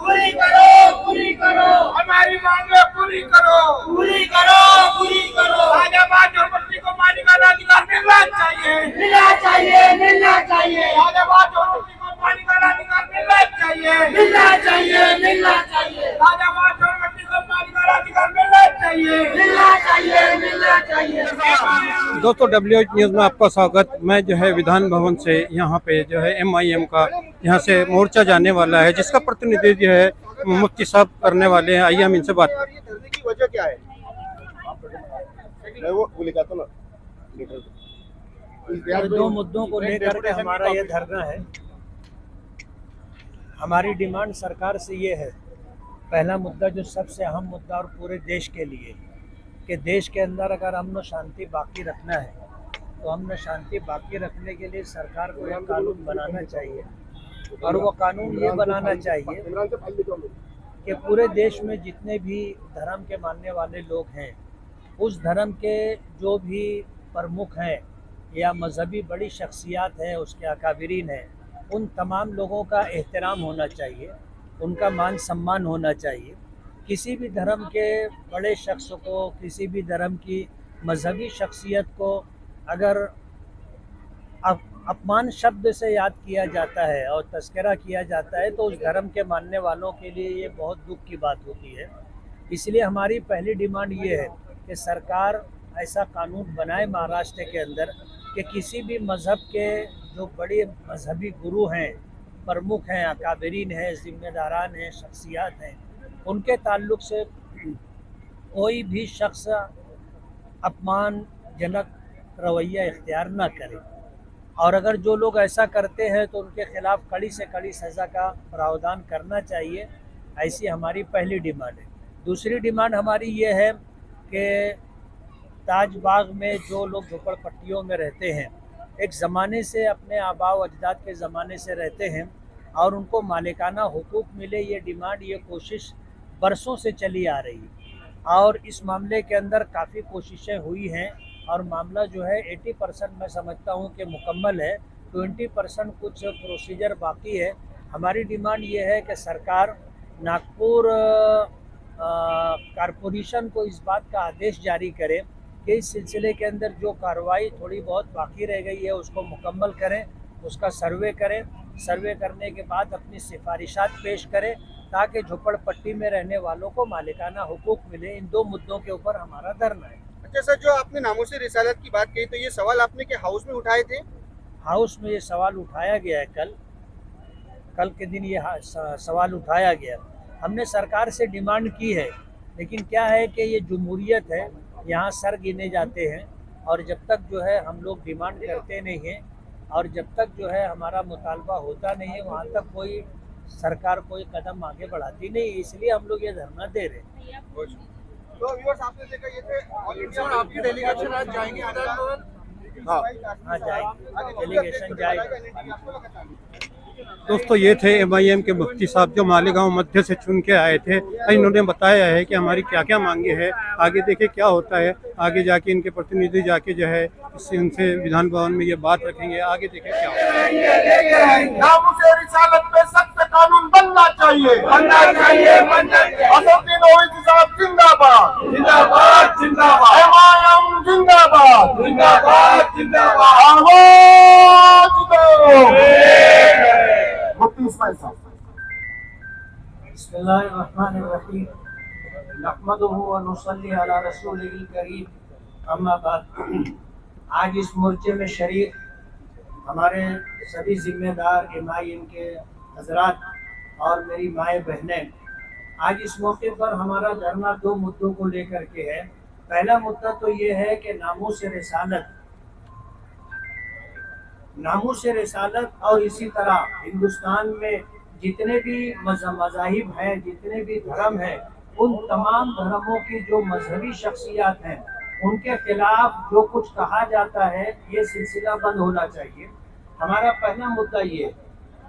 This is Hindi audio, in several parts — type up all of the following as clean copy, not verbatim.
पूरी करो, पूरी करो, हमारी मांगे पूरी करो, पूरी करो, पूरी करो। राजाबाद झोपड़पट्टी को मालिकाना अधिकार मिलना चाहिए, मिलना चाहिए, मिलना चाहिए, राजाबाद झोपड़पट्टी को मालिकाना अधिकार मिलना चाहिए, मिलना चाहिए, मिलना चाहिए, राजाबाद झोपड़पट्टी को मालिकाना अधिकार मिलना चाहिए, मिलना चाहिए, मिलना चाहिए। दोस्तों WH न्यूज़ में आपका स्वागत। मैं जो है विधान भवन से यहाँ पे जो है MIM का यहाँ से मोर्चा जाने वाला है, जिसका प्रतिनिधित्व जो है मुफ्ती साहब करने वाले हैं। आइए हम इनसे बात। ये धरने की वजह क्या है? मैं वो लिखाता ना। दो मुद्दों को लेकर के हमारा ये धरना है। हमारी डिमांड सरकार से ये है, पहला मुद्दा जो सबसे अहम मुद्दा और पूरे देश के लिए, कि देश के अंदर अगर अमन शांति बाकी रखना है तो अमन शांति बाकी रखने के लिए सरकार को एक कानून बनाना चाहिए, और वो कानून ये बनाना चाहिए कि पूरे देश में जितने भी धर्म के मानने वाले लोग हैं, उस धर्म के जो भी प्रमुख हैं या मजहबी बड़ी शख्सियात हैं, उसके अकाबरीन हैं, उन तमाम लोगों का एहतराम होना चाहिए, उनका मान सम्मान होना चाहिए। किसी भी धर्म के बड़े शख्स को, किसी भी धर्म की मजहबी शख्सियत को अगर अपमान शब्द से याद किया जाता है और तस्करा किया जाता है, तो उस धर्म के मानने वालों के लिए ये बहुत दुख की बात होती है। इसलिए हमारी पहली डिमांड ये है कि सरकार ऐसा कानून बनाए महाराष्ट्र के अंदर कि किसी भी मज़हब के जो बड़े मजहबी गुरु हैं, प्रमुख हैं, अकाबरीन हैं, ज़िम्मेदारान हैं, शख्सियात हैं, उनके ताल्लुक़ से कोई भी शख्स अपमानजनक रवैया इख्तियार ना करे, और अगर जो लोग ऐसा करते हैं तो उनके ख़िलाफ़ कड़ी से कड़ी सज़ा का प्रावधान करना चाहिए। ऐसी हमारी पहली डिमांड है। दूसरी डिमांड हमारी ये है कि ताज बाग में जो लोग झोपड़पट्टियों में रहते हैं, एक ज़माने से अपने आबाओ अजदाद के ज़माने से रहते हैं और उनको मालिकाना हुकूक मिले, ये डिमांड, ये कोशिश बरसों से चली आ रही है, और इस मामले के अंदर काफ़ी कोशिशें हुई हैं और मामला जो है 80% मैं समझता हूँ कि मुकम्मल है, 20% कुछ प्रोसीजर बाकी है। हमारी डिमांड ये है कि सरकार नागपुर कारपोरेशन को इस बात का आदेश जारी करे कि इस सिलसिले के अंदर जो कार्रवाई थोड़ी बहुत बाकी रह गई है उसको मुकम्मल करें, उसका सर्वे करें, सर्वे करने के बाद अपनी सिफारिशात पेश करें ताकि झोपड़पट्टी में रहने वालों को मालिकाना हुकूक मिले। इन दो मुद्दों के ऊपर हमारा धरना है। अच्छा सर, जो आपने नामोसी रिसालत की बात कही, तो ये सवाल आपने के हाउस में उठाए थे? हाउस में ये सवाल उठाया गया है, कल के दिन ये सवाल उठाया गया। हमने सरकार से डिमांड की है, लेकिन क्या है कि ये जमहूरियत है, यहाँ सर गिने जाते हैं, और जब तक जो है हम लोग डिमांड करते नहीं हैं और जब तक जो है हमारा मुतालबा होता नहीं है, वहाँ तक कोई सरकार कोई कदम आगे बढ़ाती नहीं, इसलिए हम लोग ये धरना दे रहे हैं। तो व्यूअर्स, आपने देखा ये थे ऑल इंडिया आपकी डेलीगेशन आज जाएंगे विधान भवन? हाँ जाएंगे, डेलीगेशन जाएगा। दोस्तों ये थे MIM के मुफ्ती साहब, जो मालेगांव मध्य से चुन के आए थे। इन्होंने बताया है कि हमारी क्या क्या मांगे हैं। आगे देखे क्या होता है, आगे जाके इनके प्रतिनिधि जाके जो है इससे उनसे विधान भवन में ये बात रखेंगे। आगे देखे क्या होता है। नामूसे रिसालत पे सख्त कानून बनना चाहिए, बनना चाहिए, बनना चाहिए। असदुद्दीन ओवैसी साहब जिंदाबाद, जिंदाबाद, जिंदाबाद। MIM जिंदाबाद, जिंदाबाद, जिंदाबाद। आवाज दो मुफ्ती इस्माइल साहब। बिस्मिल्लाहिर्रहमानिर्रहीम, नहमदुहु व नुसल्ली अला रसूलिल करीम, अम्मा बाद। आज इस मोर्चे में शरीक हमारे सभी जिम्मेदार MIM के हजरात और मेरी माएँ बहनें, आज इस मौके पर हमारा धरना दो मुद्दों को लेकर के है। पहला मुद्दा तो ये है कि नामूस रिसालत और इसी तरह हिंदुस्तान में जितने भी मज़ाहिब हैं, जितने भी धर्म हैं, उन तमाम धर्मों की जो मजहबी शख्सियात हैं, उनके खिलाफ जो कुछ कहा जाता है, ये सिलसिला बंद होना चाहिए। हमारा पहला मुद्दा ये है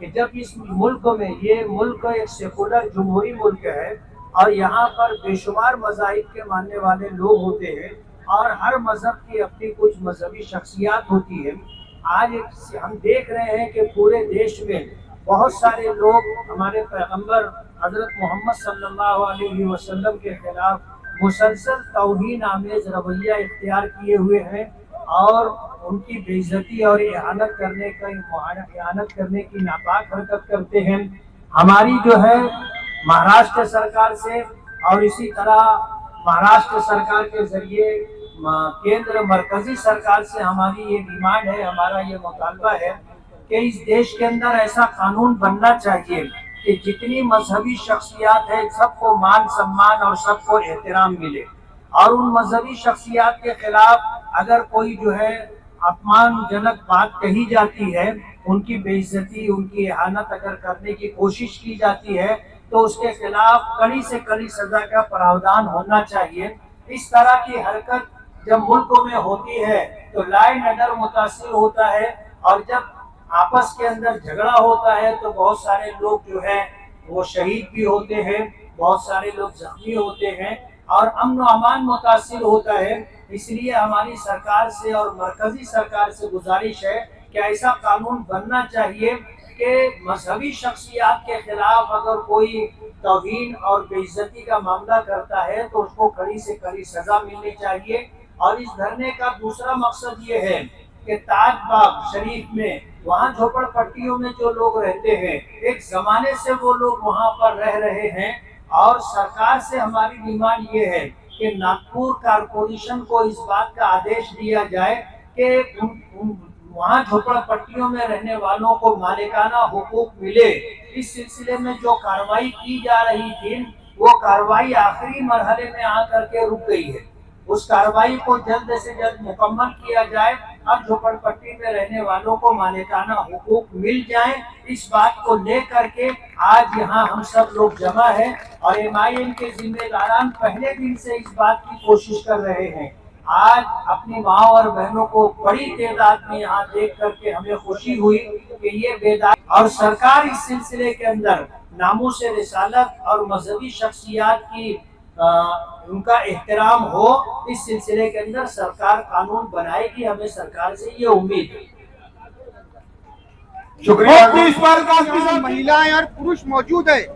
कि जब इस मुल्क में, ये मुल्क एक सेकुलर जमहूरी मुल्क है और यहाँ पर बेशुमार मज़ाहिब के मानने वाले लोग होते हैं और हर मज़हब की अपनी कुछ मजहबी शख्सियात होती है। आज हम देख रहे हैं कि पूरे देश में बहुत सारे लोग हमारे पैगंबर हजरत मोहम्मद सल्लल्लाहु अलैहि वसल्लम के खिलाफ मुसलसल तौहीन आमेज रवैया इख्तियार किए हुए हैं और उनकी बेइज्जती और इहानत करने की नापाक हरकत करते हैं। हमारी जो है महाराष्ट्र सरकार से और इसी तरह महाराष्ट्र सरकार के जरिए केंद्र मरकजी सरकार से हमारी ये डिमांड है, हमारा ये मुतालबा है कि इस देश के अंदर ऐसा कानून बनना चाहिए कि जितनी मजहबी शख्सियात है सबको मान सम्मान और सबको एहतराम मिले, और उन मजहबी शख्सियात के खिलाफ अगर कोई जो है अपमानजनक बात कही जाती है, उनकी बेइज्जती उनकी इहानत अगर करने की कोशिश की जाती है तो उसके खिलाफ कड़ी से कड़ी सजा का प्रावधान होना चाहिए। इस तरह की हरकत जब मुल्कों में होती है तो लॉ एंड ऑर्डर मुतासिर होता है, और जब आपस के अंदर झगड़ा होता है तो बहुत सारे लोग जो है वो शहीद भी होते हैं, बहुत सारे लोग जख्मी होते हैं और अमन व अमान मुतासिर होता है। इसलिए हमारी सरकार से और मरकजी सरकार से गुजारिश है कि ऐसा कानून बनना चाहिए कि मजहबी शख्सियात के खिलाफ अगर कोई तौहीन और बेइज्जती का मामला करता है तो उसको कड़ी से कड़ी सजा मिलनी चाहिए। और इस धरने का दूसरा मकसद ये है कि ताज बाग शरीफ में वहाँ झोपड़पट्टियों में जो लोग रहते हैं, एक जमाने से वो लोग वहाँ पर रह रहे हैं, और सरकार से हमारी डिमांड ये है कि नागपुर कारपोरेशन को इस बात का आदेश दिया जाए कि वहाँ झोपड़पट्टियों में रहने वालों को मालिकाना हुकूक मिले। इस सिलसिले में जो कार्रवाई की जा रही थी वो कार्रवाई आखिरी मरहले में आकर के रुक गई है, उस कार्रवाई को जल्द से जल्द मुकम्मल किया जाए। अब झोपड़पट्टी में रहने वालों को मालिकाना हुकूक मिल जाए, इस बात को लेकर के आज यहाँ हम सब लोग जमा हैं और MIM के जिम्मेदारान पहले दिन से इस बात की कोशिश कर रहे हैं। आज अपनी माँ और बहनों को बड़ी तादाद में यहाँ देख करके हमें खुशी हुई कि ये बेदार और सरकार इस सिलसिले के अंदर नामूस रिसालत और मजहबी शख्सियात की उनका एहतराम हो, इस सिलसिले के अंदर सरकार कानून बनाएगी। हमें सरकार से ये उम्मीद है। शुक्रिया। महिलाएं और पुरुष मौजूद है।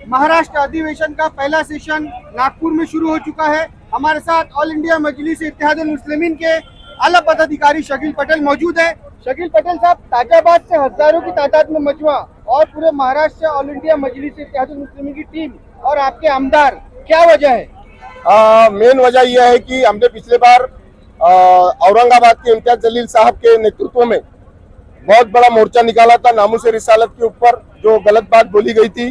महाराष्ट्र अधिवेशन का पहला सेशन नागपुर में शुरू हो चुका है। हमारे साथ ऑल इंडिया मजलिस इत्तेहादुल मुस्लिमीन के आला पदाधिकारी शकील पटेल मौजूद है। शकील पटेल साहब, ताजाबाद से हजारों की तादाद में मजमा और पूरे महाराष्ट्र से ऑल इंडिया मजलिस इत्तेहादुल मुस्लिमीन की टीम और आपके आमदार, क्या वजह है? मेन वजह यह है कि हमने पिछले बार औरंगाबाद के इम्तियाज जलील साहब के नेतृत्व में बहुत बड़ा मोर्चा निकाला था नामूस रिसालत के ऊपर, जो गलत बात बोली गई थी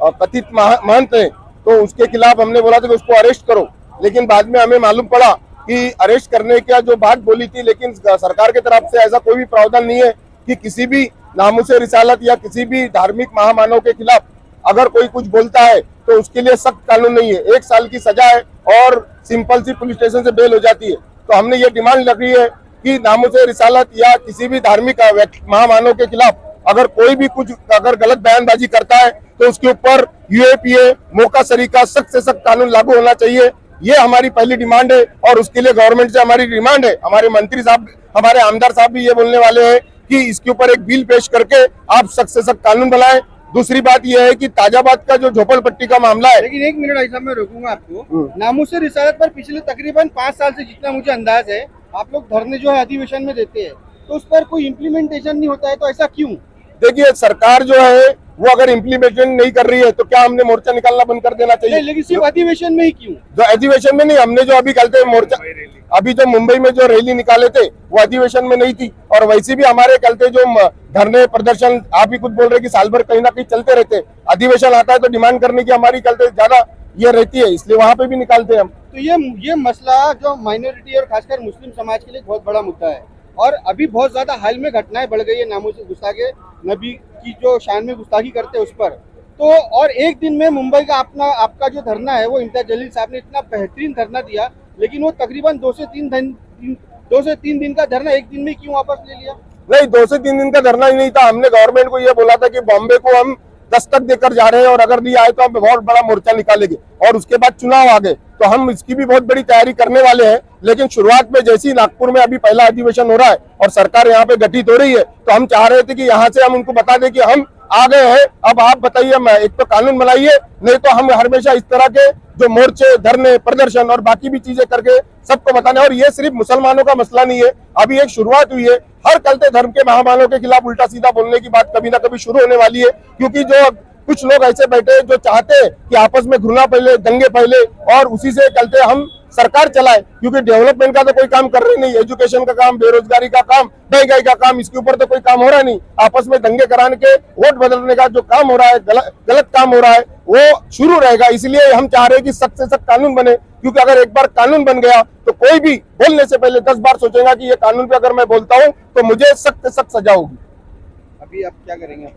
कथित महंत है, तो उसके खिलाफ हमने बोला था कि उसको अरेस्ट करो। लेकिन बाद में हमें मालूम पड़ा कि अरेस्ट करने का जो बात बोली थी, लेकिन सरकार की तरफ से ऐसा कोई भी प्रावधान नहीं है कि किसी भी नामूस रिसालत या किसी भी धार्मिक महामानव के खिलाफ अगर कोई कुछ बोलता है तो उसके लिए सख्त कानून नहीं है। 1 साल की सजा है और सिंपल सी पुलिस स्टेशन से बेल हो जाती है। तो हमने ये डिमांड रखी है कि नामूस रिसालत या किसी भी धार्मिक महामानव के खिलाफ अगर कोई भी कुछ अगर गलत बयानबाजी करता है तो उसके ऊपर UAPA मौका सरीका सख्त से सख्त कानून लागू होना चाहिए। ये हमारी पहली डिमांड है और उसके लिए गवर्नमेंट से हमारी डिमांड है। हमारे मंत्री साहब, हमारे आमदार साहब भी ये बोलने वाले हैं कि इसके ऊपर एक बिल पेश करके आप सख्त से सख्त कानून बनाएं। दूसरी बात यह है कि ताजाबाद का जो झोपड़पट्टी का मामला है, लेकिन 1 मिनट ऐसा मैं रोकूंगा आपको। नामूस रिसालत पर पिछले तकरीबन 5 साल से जितना मुझे अंदाज है आप लोग धरने जो है अधिवेशन में देते हैं, तो उस पर कोई इम्प्लीमेंटेशन नहीं होता है, तो ऐसा क्यों? देखिए सरकार जो है वो अगर इम्प्लीमेंटेशन नहीं कर रही है तो क्या हमने मोर्चा निकालना बंद कर देना चाहिए? लेकिन सिर्फ अधिवेशन में ही क्यों? जो अधिवेशन में नहीं, हमने जो अभी कल मोर्चा अभी जो मुंबई में जो रैली निकाले थे वो अधिवेशन में नहीं थी, और वैसे भी हमारे कल जो धरने प्रदर्शन आप भी कुछ बोल रहे कि साल भर कहीं ना कहीं चलते रहते। अधिवेशन आता है तो डिमांड करने की हमारी कल ज्यादा ये रहती है, इसलिए वहाँ पे भी निकालते हैं हम। तो ये मसला जो माइनॉरिटी और खासकर मुस्लिम समाज के लिए बहुत बड़ा मुद्दा है, और अभी बहुत ज्यादा हाल में घटनाएं बढ़ गई है नामूस गुस्ताखे नबी की जो शान में गुस्ताखी करते हैं उस पर। तो और एक दिन में मुंबई का आपका जो धरना है वो इम्तियाज जलील साहब ने इतना बेहतरीन धरना दिया, लेकिन वो तकरीबन 2 से 3 दिन का धरना एक दिन में क्यों वापस ले लिया? नहीं, 2 से 3 दिन का धरना ही नहीं था। हमने गवर्नमेंट को ये बोला था कि बॉम्बे को हम दस्तक देकर जा रहे हैं और अगर नहीं आए तो हम बहुत बड़ा मोर्चा निकालेंगे, और उसके बाद चुनाव आ गए। तो हम इसकी भी बहुत बड़ी तैयारी करने वाले हैं। लेकिन शुरुआत में जैसे ही नागपुर में अभी पहला अधिवेशन हो रहा है और सरकार यहाँ पे गठित हो रही है, तो हम चाह रहे थे कि यहाँ से हम उनको बता दें कि हम आ गए हैं, अब आप बताइए, मैं एक तो कानून बनाइए, नहीं तो हम हमेशा इस तरह के जो मोर्चे, धरने, प्रदर्शन और बाकी भी चीजें करके सबको बताने। और ये सिर्फ मुसलमानों का मसला नहीं है, अभी एक शुरुआत हुई है। हर कलते धर्म के महामानव के खिलाफ उल्टा सीधा बोलने की बात कभी ना कभी शुरू होने वाली है, क्योंकि जो कुछ लोग ऐसे बैठे हैं जो चाहते हैं कि आपस में घृणा फैले, दंगे फैले और उसी से कलते हम सरकार चलाए, क्योंकि डेवलपमेंट का तो कोई काम कर रही नहीं, एजुकेशन का काम, बेरोजगारी का काम, महंगाई का काम, इसके ऊपर तो कोई काम हो रहा नहीं। आपस में दंगे कराने के, वोट बदलने का जो काम हो रहा है, गलत काम हो रहा है, वो शुरू रहेगा। इसलिए हम चाह रहे हैं कि सख्त से सख्त कानून बने, क्योंकि अगर एक बार कानून बन गया तो कोई भी बोलने से पहले 10 बार सोचेगा कि ये कानून पे अगर मैं बोलता हूँ तो मुझे सख्त से सख्त सजा होगी। अभी आप क्या करेंगे?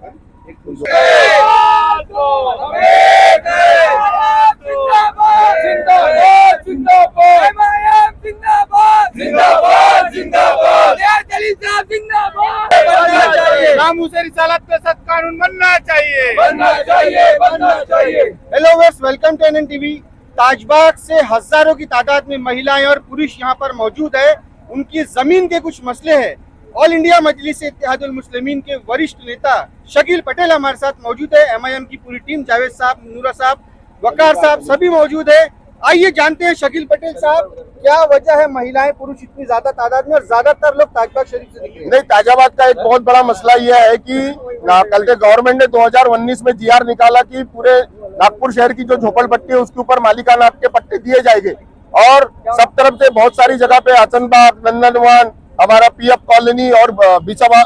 रिसालत के साथ कानून बनना चाहिए, बनना चाहिए, बनना चाहिए। Hello viewers, welcome to NN TV. Tajbagh से हजारों की तादाद में महिलाएं और पुरुष यहाँ पर मौजूद है। उनकी जमीन के कुछ मसले हैं। ऑल इंडिया मजलिस इत्तेहादुल मुस्लिमीन के वरिष्ठ नेता शकील पटेल हमारे साथ मौजूद है। एमआईएम की पूरी टीम, जावेद साहब, नूरा साहब, वकार साहब, सभी मौजूद है। आइए जानते हैं शकील पटेल साहब, क्या वजह है महिलाएं पुरुष इतनी ज्यादा तादाद में और ज्यादातर लोग ताजबाग शरीफ से निकले? नहीं, ताजाबाद का एक बहुत बड़ा मसला यह है कि कल के गवर्नमेंट ने 2019 में जीआर निकाला कि पूरे नागपुर शहर की जो झोपड़पट्टी है उसके ऊपर मालिकाना हक के पट्टे दिए जाएंगे, और सब तरफ से बहुत सारी जगह पे हसनबाग, नंदनवन, हमारा पीएफ कॉलोनी और बिसाबा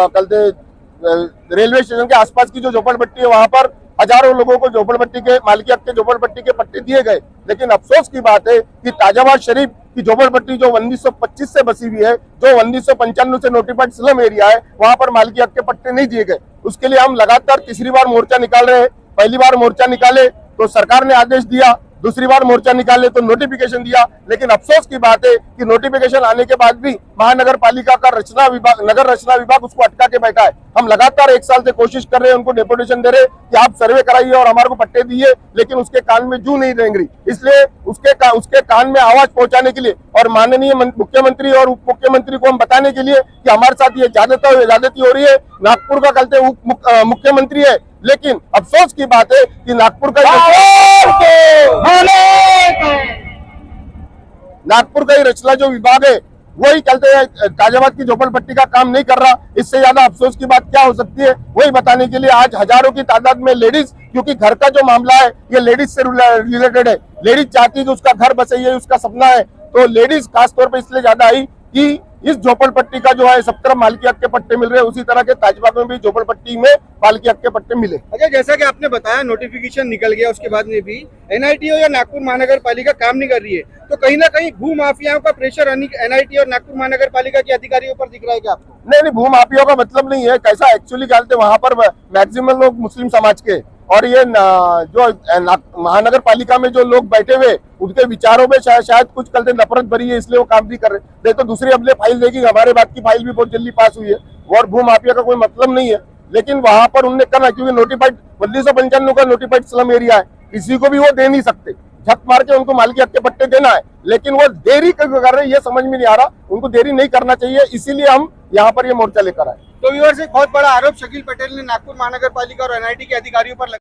कलते रेलवे स्टेशन के आसपास की जो झोपड़पट्टी है वहां पर हजारों लोगों को झोपड़पट्टी के मालिकी हक के झोपड़पट्टी के पट्टे दिए गए। लेकिन अफसोस की बात है कि ताजाबाद शरीफ की झोपड़पट्टी जो 1925 से बसी हुई है, जो 1995 से नोटिफाइड स्लम एरिया है, वहां पर मालिकी हक के पट्टे नहीं दिए गए। उसके लिए हम लगातार तीसरी बार मोर्चा निकाल रहे हैं। पहली बार मोर्चा निकाले तो सरकार ने आदेश दिया, दूसरी बार मोर्चा निकाले तो नोटिफिकेशन दिया। लेकिन अफसोस की बात है कि नोटिफिकेशन आने के बाद भी महानगर पालिका का नगर रचना विभाग उसको अटका के बैठा है। हम लगातार 1 साल से कोशिश कर रहे हैं, उनको डेपुटेशन दे रहे कि आप सर्वे कराइए और हमारे को पट्टे दिए, लेकिन उसके कान में जू नहीं रेंग रही। इसलिए उसके कान में आवाज पहुंचाने के लिए और माननीय मुख्यमंत्री और उप मुख्यमंत्री को हम बताने के लिए कि हमारे साथ ये ज्यादती हो रही है। नागपुर का कल मुख्यमंत्री है, लेकिन अफसोस की बात है कि नागपुर का ही रचना जो विभाग है वही चलते ताजाबाद की झोपड़पट्टी का काम नहीं कर रहा। इससे ज्यादा अफसोस की बात क्या हो सकती है, वही बताने के लिए आज हजारों की तादाद में लेडीज, क्योंकि घर का जो मामला है ये लेडीज से रिलेटेड है। लेडीज चाहती है कि उसका घर बसे, ये उसका सपना है। तो लेडीज खासतौर पर इसलिए ज्यादा आई कि इस झोपड़पट्टी का जो है सब तरफ मालिकी हक के पट्टे मिल रहे हैं, उसी तरह के ताजबाग में भी झोपड़पट्टी में मालिकी हक के पट्टे मिले। अच्छा, जैसा कि आपने बताया नोटिफिकेशन निकल गया, उसके बाद में भी एनआईटीओ या नागपुर महानगर पालिका काम नहीं कर रही है, तो कहीं ना कहीं भू माफियाओं का प्रेशर एनआईटीओ और नागपुर महानगर पालिका के अधिकारियों पर दिख रहा है क्या आपको? नहीं, भू माफियाओं का मतलब नहीं है। कैसा एक्चुअली कहते वहां पर मैक्सिमम लोग मुस्लिम समाज के, और ये जो महानगर पालिका में जो लोग बैठे हुए उनके विचारों में शायद कुछ कल नफरत भरी है, इसलिए वो काम भी कर रहे। नहीं तो दूसरी अपने फाइल देखी, हमारे बात की फाइल भी बहुत जल्दी पास हुई है, और भू माफिया का कोई मतलब नहीं है। लेकिन वहां पर उनने करना, क्योंकि नोटिफाइड 1995 का नोटिफाइड स्लम एरिया है, किसी को भी वो दे नहीं सकते। झक मार के उनको मालिकी हक के पट्टे देना है, लेकिन वो देरी कर रहे हैं, ये समझ में नहीं आ रहा। उनको देरी नहीं करना चाहिए, इसीलिए हम यहाँ पर ये मोर्चा लेकर आए। तो व्यूअर्स, एक बहुत बड़ा आरोप शकील पटेल ने नागपुर महानगर पालिका और एनआईटी के अधिकारियों पर